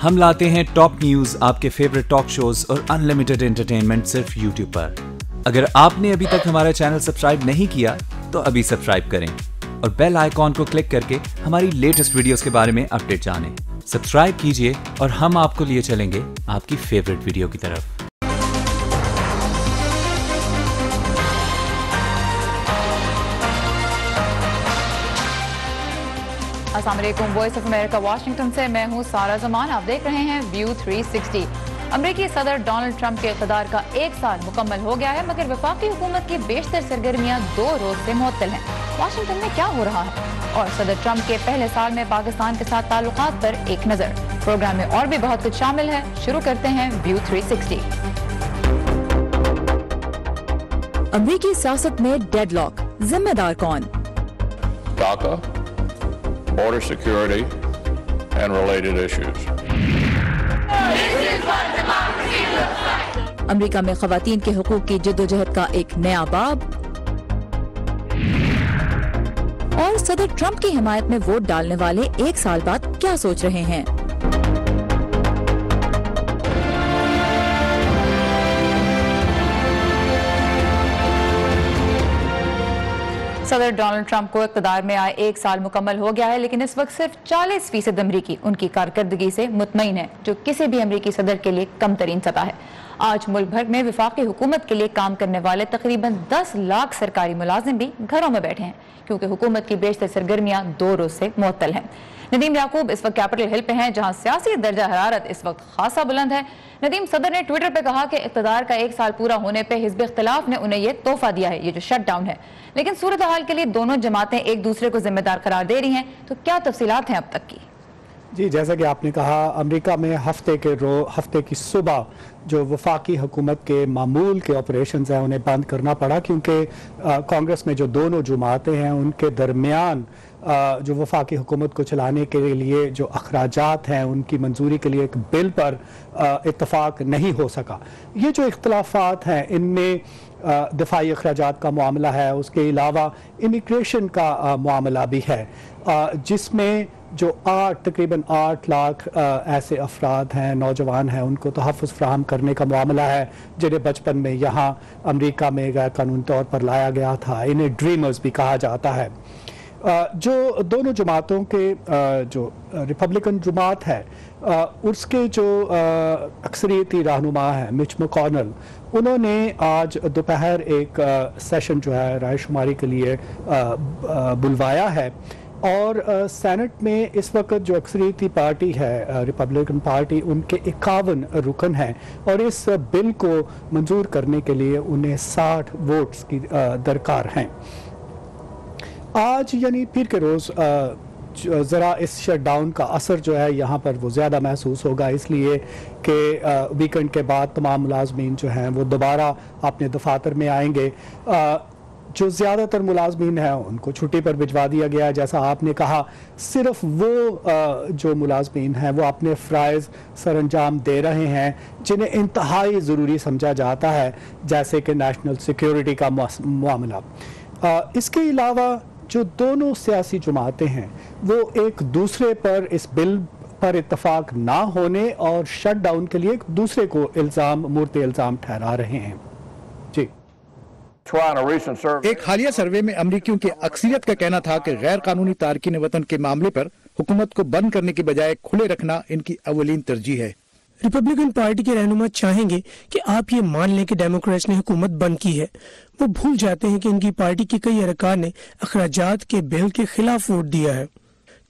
ہم لاتے ہیں ٹاپ نیوز، آپ کے فیوریٹ ٹاک شوز اور انلمیٹڈ انٹرٹینمنٹ صرف یوٹیوب پر۔ اگر آپ نے ابھی تک ہمارا چینل سبسکرائب نہیں کیا تو ابھی سبسکرائب کریں اور بیل آئیکن کو کلک کر کے ہماری لیٹسٹ ویڈیوز کے بارے میں اپڈیٹ جانیں۔ سبسکرائب کیجئے اور ہم آپ کو لیے چلیں گے آپ کی فیوریٹ ویڈیو کی طرف۔ السلام علیکم، وائس آف امریکہ واشنگٹن سے میں ہوں سارہ زمان۔ آپ دیکھ رہے ہیں ویو 360۔ امریکی صدر ڈونلڈ ٹرمپ کے اقتدار کا 1 سال مکمل ہو گیا ہے، مگر وفاقی حکومت کی بیشتر سرگرمیاں 2 روز سے معطل ہیں۔ واشنگٹن میں کیا ہو رہا ہے اور صدر ٹرمپ کے پہلے سال میں پاکستان کے ساتھ تعلقات پر ایک نظر۔ پروگرام میں اور بھی بہت کچھ شامل ہے، شروع کرتے ہیں ویو 360۔ امریکی سیاست میں ڈیڈ لاک، ذمہ دار کون؟ DACA, border security, and related issues. امریکہ میں خواتین کے حقوق کی جدوجہد کا ایک نیا باب، اور صدر ٹرمپ کی حمایت میں ووٹ ڈالنے والے 1 سال بعد کیا سوچ رہے ہیں۔ صدر ڈونلڈ ٹرمپ کو اقتدار میں آئے 1 سال مکمل ہو گیا ہے، لیکن اس وقت صرف 40% امریکی ان کی کارکردگی سے مطمئن ہے، جو کسی بھی امریکی صدر کے لیے کم ترین سطح ہے۔ آج ملک بھر میں وفاقی حکومت کے لیے کام کرنے والے تقریباً 10 لاکھ سرکاری ملازم بھی گھروں میں بیٹھے ہیں، کیونکہ حکومت کی بیشتر سرگرمیاں 2 روز سے معطل ہیں۔ ندیم یعقوب اس وقت کیپٹل ہل پہ ہیں، جہاں سیاسی درجہ حرارت اس وقت خاصا بلند ہے۔ ندیم، صدر نے ٹویٹر پہ کہا کہ اقتدار کا 1 سال پورا ہونے پہ حزب اختلاف نے انہیں یہ تحفہ دیا ہے، یہ جو شٹ ڈاؤن ہے، لیکن صورتحال کے لیے دونوں جماعتیں ایک دوسرے کو ذمہ دار قرار دے رہی ہیں، تو کیا تفصیلات ہیں اب تک کی؟ جی، جیسا کہ آپ نے کہا، امریکہ میں ہفتے کی صبح جو وفاقی حکومت کے معمول کے آپریشنز ہیں انہیں بند کرنا پڑا، کیونکہ کانگریس میں جو دونوں جماعتیں ہیں ان کے درمیان جو وفاقی حکومت کو چلانے کے لیے جو اخراجات ہیں ان کی منظوری کے لیے ایک بل پر اتفاق نہیں ہو سکا۔ یہ جو اختلافات ہیں ان میں دفاعی اخراجات کا معاملہ ہے، اس کے علاوہ امیگریشن کا معاملہ بھی ہے، جس میں جو تقریباً 8 لاکھ ایسے افراد ہیں، نوجوان ہیں، ان کو تحفظ فراہم کرنے کا معاملہ ہے جنہیں بچپن میں یہاں امریکہ میں غیر قانونی طور پر لایا گیا تھا۔ انہیں ڈریمرز بھی کہا جاتا ہے۔ جو دونوں جماعتوں کے جو ریپبلکن جماعت ہے اس کے جو اکثریتی رہنما ہیں مچ مکونل، انہوں نے آج دوپہر ایک سیشن جو ہے رائے شماری کے لیے بلوایا ہے، اور سینٹ میں اس وقت جو اکثریتی پارٹی ہے ریپبلکن پارٹی، ان کے 51 رکن ہیں، اور اس بل کو منظور کرنے کے لیے انہیں 60 ووٹس کی درکار ہیں۔ آج یعنی پیر کے روز ذرا اس شٹ ڈاؤن کا اثر جو ہے یہاں پر وہ زیادہ محسوس ہوگا، اس لیے کہ ویکنڈ کے بعد تمام ملازمین جو ہیں وہ دوبارہ اپنے دفاتر میں آئیں گے۔ جو زیادہ تر ملازمین ہیں ان کو چھٹی پر بھجوا دیا گیا ہے، جیسا آپ نے کہا۔ صرف وہ جو ملازمین ہیں وہ اپنے فرائض سر انجام دے رہے ہیں جنہیں انتہائی ضروری سمجھا جاتا ہے، جیسے کہ نیشنل سیکیورٹی کا معاملہ۔ اس کے علاوہ جو دونوں سیاسی جماعتیں ہیں وہ ایک دوسرے پر اس بل پر اتفاق نہ ہونے اور شٹ ڈاؤن کے لیے ایک دوسرے کو مورد الزام ٹھہرا رہے ہیں۔ جی، ایک حالیہ سروے میں امریکیوں کی اکثریت کا کہنا تھا کہ غیر قانونی تارکین وطن کے معاملے پر حکومت کو بند کرنے کے بجائے کھلے رکھنا ان کی اولین ترجیح ہے۔ ریپبلکن پارٹی کے رہنما چاہیں گے کہ آپ یہ مان لیں کہ ڈیموکریٹس نے حکومت بند کی ہے۔ وہ بھول جاتے ہیں کہ ان کی پارٹی کے کئی ارکان نے اخراجات کے بل کے خلاف ووٹ دیا ہے۔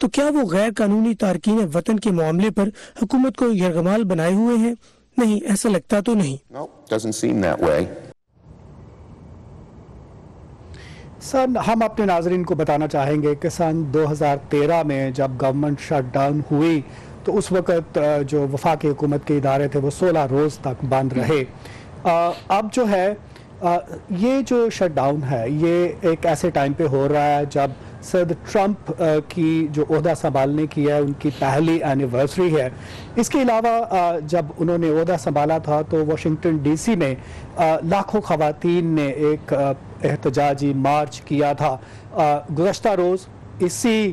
تو کیا وہ غیر قانونی تارکین وطن کے معاملے پر حکومت کو یرغمال بنائے ہوئے ہیں؟ نہیں، ایسا لگتا تو نہیں۔ سر، ہم اپنے ناظرین کو بتانا چاہیں گے کہ سن 2013 میں جب گورنمنٹ شٹ ڈاؤن ہوئی تو اس وقت جو وفاقی حکومت کے ادارے تھے وہ 16 روز تک بند رہے۔ اب جو ہے یہ جو شٹ ڈاؤن ہے یہ ایک ایسے ٹائم پہ ہو رہا ہے جب صدر ٹرمپ کی جو عہدہ سنبھالنے کی ہے ان کی پہلی اینیورسری ہے۔ اس کے علاوہ جب انہوں نے عہدہ سنبھالا تھا تو واشنگٹن ڈی سی میں لاکھوں خواتین نے ایک احتجاجی مارچ کیا تھا۔ گزشتہ روز اسی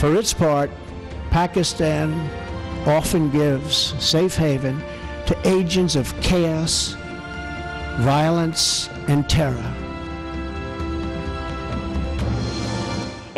For its part, Pakistan often gives safe haven to agents of chaos, violence, and terror.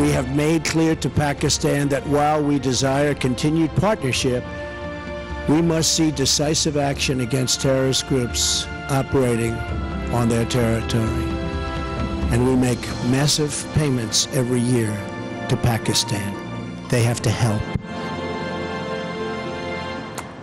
We have made clear to Pakistan that while we desire continued partnership, we must see decisive action against terrorist groups operating on their territory. And we make massive payments every year to Pakistan. They have to help.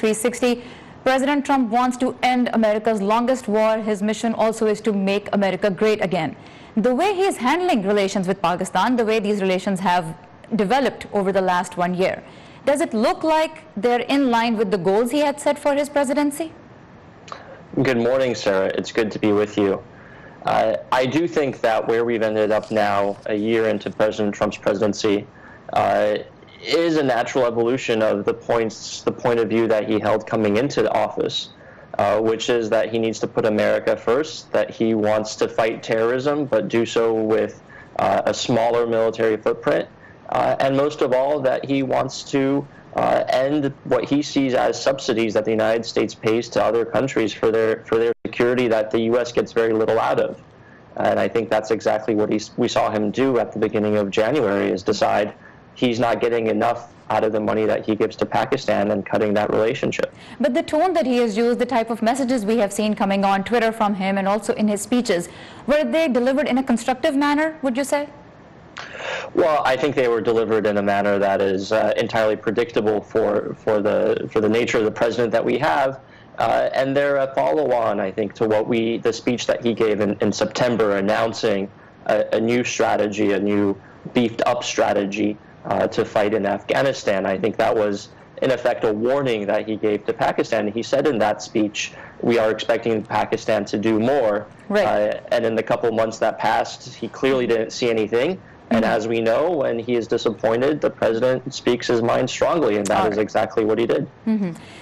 360। President Trump wants to end America's longest war. His mission also is to make America great again. The way he is handling relations with Pakistan, the way these relations have developed over the last 1 year, does it look like they're in line with the goals he had set for his presidency? Good morning, Sarah. It's good to be with you. I do think that where we've ended up now, a year into President Trump's presidency, is a natural evolution of the point of view that he held coming into the office, which is that he needs to put America first, that he wants to fight terrorism, but do so with a smaller military footprint, and most of all, that he wants to end what he sees as subsidies that the United States pays to other countries for their security that the U.S. gets very little out of. And I think that's exactly what we saw him do at the beginning of January, is decide he's not getting enough out of the money that he gives to Pakistan and cutting that relationship. But the tone that he has used, the type of messages we have seen coming on Twitter from him and also in his speeches, were they delivered in a constructive manner, would you say? Well, I think they were delivered in a manner that is entirely predictable for the nature of the president that we have. And they're a follow-on, I think, to the speech that he gave in September, announcing a new strategy, a new beefed-up strategy to fight in Afghanistan. I think that was, in effect, a warning that he gave to Pakistan. He said in that speech, we are expecting Pakistan to do more. Right. And in the couple months that passed, he clearly didn't see anything. And as we know, when he is disappointed, the president speaks his mind strongly, and that is exactly what he did.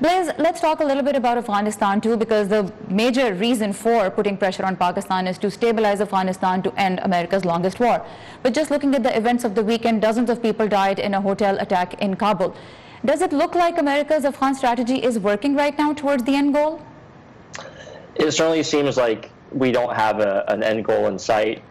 Blaze, let's talk a little bit about Afghanistan too, because the major reason for putting pressure on Pakistan is to stabilize Afghanistan to end America's longest war. But just looking at the events of the weekend, dozens of people died in a hotel attack in Kabul. Does it look like America's Afghan strategy is working right now towards the end goal? It certainly seems like we don't have an end goal in sight.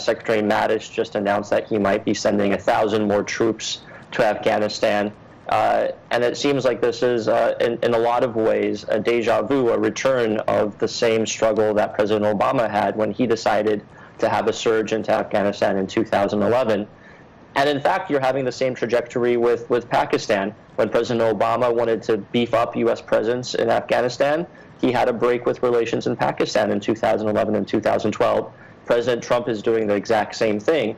Secretary Mattis just announced that he might be sending 1,000 more troops to Afghanistan. And it seems like this is, in a lot of ways, a deja vu, a return of the same struggle that President Obama had when he decided to have a surge into Afghanistan in 2011. And in fact, you're having the same trajectory with Pakistan. When President Obama wanted to beef up U.S. presence in Afghanistan, he had a break with relations in Pakistan in 2011 and 2012. President Trump is doing the exact same thing.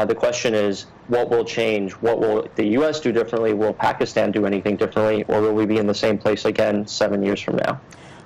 The question is, what will change? What will the U.S. do differently? Will Pakistan do anything differently? Or will we be in the same place again 7 years from now?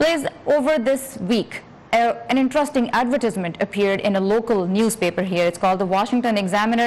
Please, over this week an interesting advertisement appeared in a local newspaper here. It's called the Washington Examiner.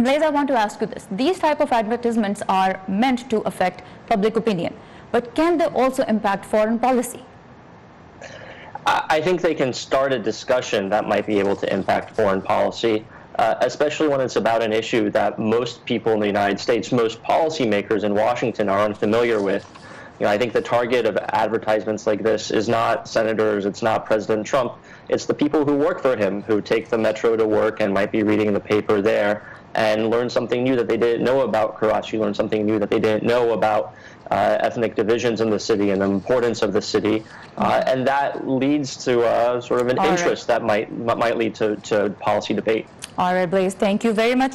Blaze, I want to ask you this. These type of advertisements are meant to affect public opinion, but can they also impact foreign policy? I think they can start a discussion that might be able to impact foreign policy, especially when it's about an issue that most people in the United States, most policymakers in Washington are unfamiliar with. You know, I think the target of advertisements like this is not senators, it's not President Trump, it's the people who work for him, who take the metro to work and might be reading the paper there and learn something new that they didn't know about Karachi, learn something new that they didn't know about ethnic divisions in the city and the importance of the city. And that leads to sort of an interest that might lead to policy debate. Alright Blaze, thank you very much.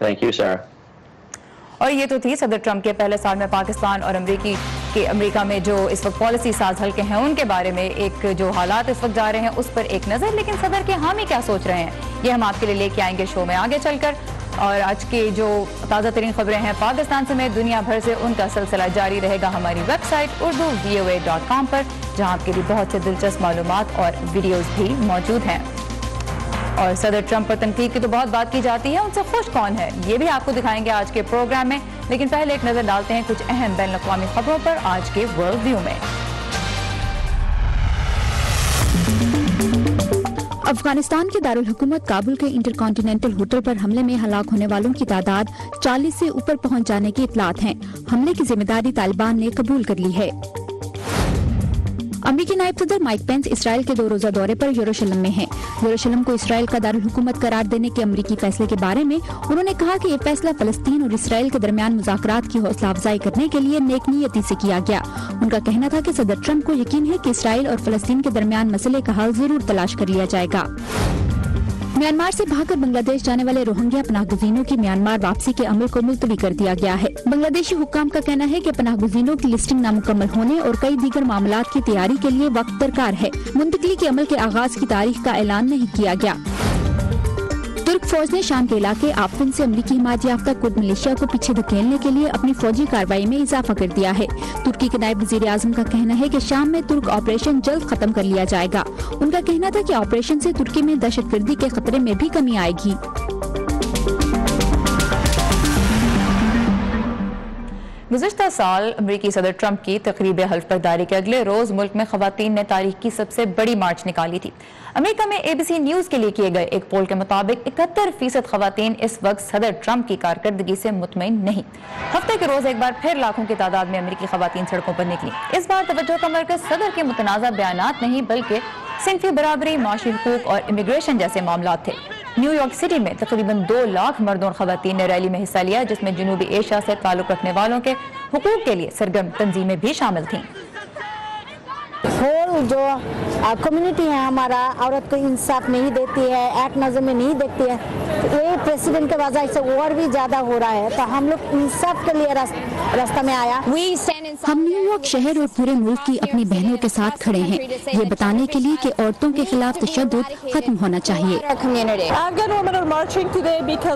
Thank you, Sarah. اور یہ تو تھی صدر Trump کے پہلے سال میں پاکستان اور امریکہ میں جو اس وقت پالیسی ساز حلقے ہیں ان کے بارے میں ایک جو حالات اس وقت جا رہے ہیں اس پر ایک نظر. لیکن صدر کے حامی کیا سوچ رہے ہیں یہ ہم آپ کے لیے لے کے آئیں گے شو میں آگے چل کر. اور آج کی جو تازہ ترین خبریں ہیں پاکستان سمیت دنیا بھر سے ان کا سلسلہ جاری رہے گا ہماری ویب سائٹ urduvoa.com پر, جہاں آپ کے لیے بہت سے دلچسپ معلومات اور ویڈیوز بھی موجود ہیں. اور صدر ٹرمپ پر تنقید کی تو بہت بات کی جاتی ہے, ان سے خوش کون ہے یہ بھی آپ کو دکھائیں گے آج کے پروگرام میں. لیکن پہلے ایک نظر ڈالتے ہیں کچھ اہم بین الاقوامی خبروں پر آج کے ورلڈ ویو میں. افغانستان کے دارالحکومت کابل کے انٹر کانٹیننٹل ہوٹل پر حملے میں ہلاک ہونے والوں کی تعداد 40 سے اوپر پہنچ جانے کی اطلاعات ہیں. حملے کی ذمہ داری طالبان نے قبول کر لی ہے. امریکی نائب صدر مائک پینس اسرائیل کے 2 روزہ دورے پر یروشلم میں ہیں. یروشلم کو اسرائیل کا دارالحکومت قرار دینے کے امریکی فیصلے کے بارے میں انہوں نے کہا کہ یہ فیصلہ فلسطین اور اسرائیل کے درمیان مذاکرات کی حوصلہ افزائی کرنے کے لیے نیک نیتی سے کیا گیا. ان کا کہنا تھا کہ صدر ٹرمپ کو یقین ہے کہ اسرائیل اور فلسطین کے درمیان مسئلے کا حل ضرور تلاش کر لیا جائے گا. میانمار سے بھاگ کر بنگلہ دیش جانے والے روہنگیا پناہ گزینوں کی میانمار واپسی کے عمل کو ملتوی کر دیا گیا ہے. بنگلہ دیشی حکام کا کہنا ہے کہ پناہ گزینوں کی لسٹنگ نامکمل ہونے اور کئی دیگر معاملات کی تیاری کے لیے وقت درکار ہے. منتقلی کے عمل کے آغاز کی تاریخ کا اعلان نہیں کیا گیا. ترک فوج نے شام کے علاقے آفرین سے امریکی حمایت یافتہ کرد ملیشیا کو پیچھے دھکیلنے کے لیے اپنی فوجی کارروائی میں اضافہ کر دیا ہے. ترکی کے نائب وزیر اعظم کا کہنا ہے کہ شام میں ترک آپریشن جلد ختم کر لیا جائے گا. ان کا کہنا تھا کہ آپریشن سے ترکی میں دہشت گردی کے خطرے میں بھی کمی آئے گی. گزشتہ سال امریکی صدر ٹرمپ کی تقریب حلف برداری کے اگلے روز ملک میں خواتین نے تاریخ کی سب سے بڑی مارچ نکالی تھی. امریکہ میں ABC نیوز کے لیے کیے گئے ایک پول کے مطابق 71% خواتین اس وقت صدر ٹرمپ کی کارکردگی سے مطمئن نہیں. ہفتے کے روز ایک بار پھر لاکھوں کی تعداد میں امریکی خواتین سڑکوں پر نکلی. اس بار توجہ کا مرکز صدر کے متنازع بیانات نہیں بلکہ صنفی برابری, معاشی حقوق اور امیگریشن جیسے معاملات تھے. نیو یارک سٹی میں تقریباً 2 لاکھ مردوں اور خواتین نے ریلی میں حصہ لیا جس میں جنوبی ایشیا سے تعلق رکھنے والوں کے حقوق کے لیے سرگرم تنظیمیں بھی شامل تھیں. ہول جو کمیونٹی ہے ہمارا عورت کو انصاف نہیں دیتی ہے, ایک نظر میں نہیں دیکھتی ہے. یہ پریسیڈنٹ کے وجہ سے اور بھی زیادہ ہو رہا ہے, تو ہم لوگ انصاف کے لیے راستہ میں آیا. ہم نیو یارک شہر اور پورے ملک کی اپنی بہنوں کے ساتھ کھڑے ہیں یہ بتانے کے لیے کہ عورتوں کے خلاف تشدد ختم ہونا چاہیے.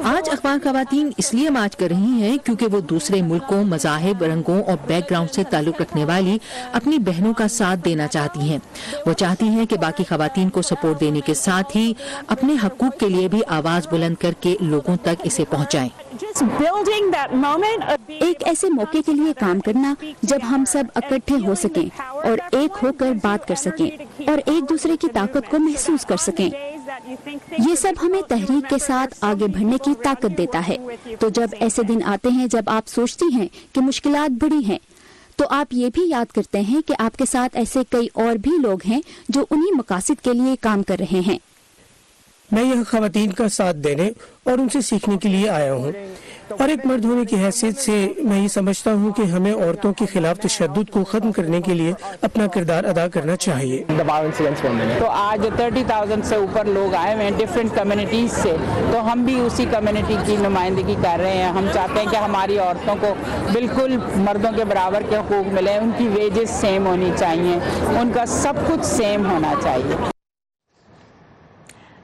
آج افغان خواتین اس لیے مارچ کر رہی ہیں کیونکہ وہ دوسرے ملکوں, مذاہب, رنگوں اور بیک گراؤنڈ سے تعلق رکھنے والی اپنی بہنوں کا ساتھ دینا چاہتی ہیں. وہ چاہتی ہیں کہ باقی خواتین کو سپورٹ دینے کے ساتھ ہی اپنے حقوق کے لیے بھی آواز بلند کر کے لوگوں تک اسے پہنچائیں. ایک ایسے موقع کے لیے کام کرنا جب ہم سب اکٹھے ہو سکیں اور ایک ہو کر بات کر سکیں اور ایک دوسرے کی طاقت کو محسوس کر سکیں, یہ سب ہمیں تحریک کے ساتھ آگے بڑھنے کی طاقت دیتا ہے. تو جب ایسے دن آتے ہیں جب آپ سوچتی ہیں کہ مشکلات بڑی ہیں, تو آپ یہ بھی یاد کرتے ہیں کہ آپ کے ساتھ ایسے کئی اور بھی لوگ ہیں جو انہی مقاصد کے لیے کام کر رہے ہیں. میں یہاں خواتین کا ساتھ دینے اور ان سے سیکھنے کے لیے آیا ہوں, اور ایک مرد ہونے کی حیثیت سے میں یہ سمجھتا ہوں کہ ہمیں عورتوں کے خلاف تشدد کو ختم کرنے کے لیے اپنا کردار ادا کرنا چاہیے. تو آج 30,000 سے اوپر لوگ آئے ہوئے ہیں ڈفرینٹ کمیونٹیز سے, تو ہم بھی اسی کمیونٹی کی نمائندگی کر رہے ہیں. ہم چاہتے ہیں کہ ہماری عورتوں کو بالکل مردوں کے برابر کے حقوق ملے, ان کی ویجز سیم ہونی چاہیے, ان کا سب کچھ سیم ہونا چاہیے.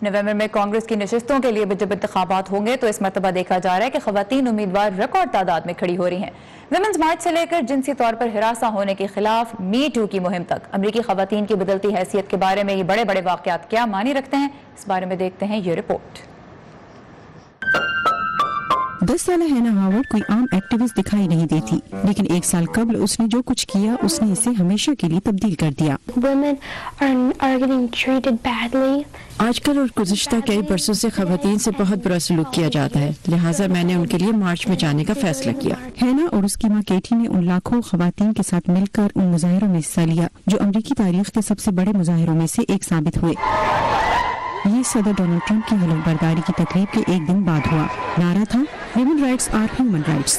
نومبر میں کانگریس کی نشستوں کے لیے جب انتخابات ہوں گے تو اس مرتبہ دیکھا جا رہا ہے کہ خواتین امیدوار ریکارڈ تعداد میں کھڑی ہو رہی ہیں. ویمنز مارچ سے لے کر جنسی طور پر ہراساں ہونے کے خلاف می ٹو کی مہم تک امریکی خواتین کی بدلتی حیثیت کے بارے میں یہ بڑے بڑے واقعات کیا معنی رکھتے ہیں, اس بارے میں دیکھتے ہیں یہ رپورٹ. 10 سالہ ہینا ہاورڈ کوئی عام ایکٹیوسٹ دکھائی نہیں دیتی, لیکن 1 سال قبل اس نے جو کچھ کیا اس نے اسے ہمیشہ کے لیے تبدیل کر دیا. آج کل اور گزشتہ کئی برسوں سے خواتین سے بہت برا سلوک کیا جاتا ہے, لہٰذا میں نے ان کے لیے مارچ میں جانے کا فیصلہ کیا. ہینا اور اس کی ماں کیٹی نے ان لاکھوں خواتین کے ساتھ مل کر ان مظاہروں میں حصہ لیا جو امریکی تاریخ کے سب سے بڑے مظاہروں میں سے ایک ثابت ہوئے. یہ صدر ڈونلڈ ٹرمپ کی حلف برداری کی تقریب کے ایک دن بعد ہوا. نعرہ تھا women rights are human rights.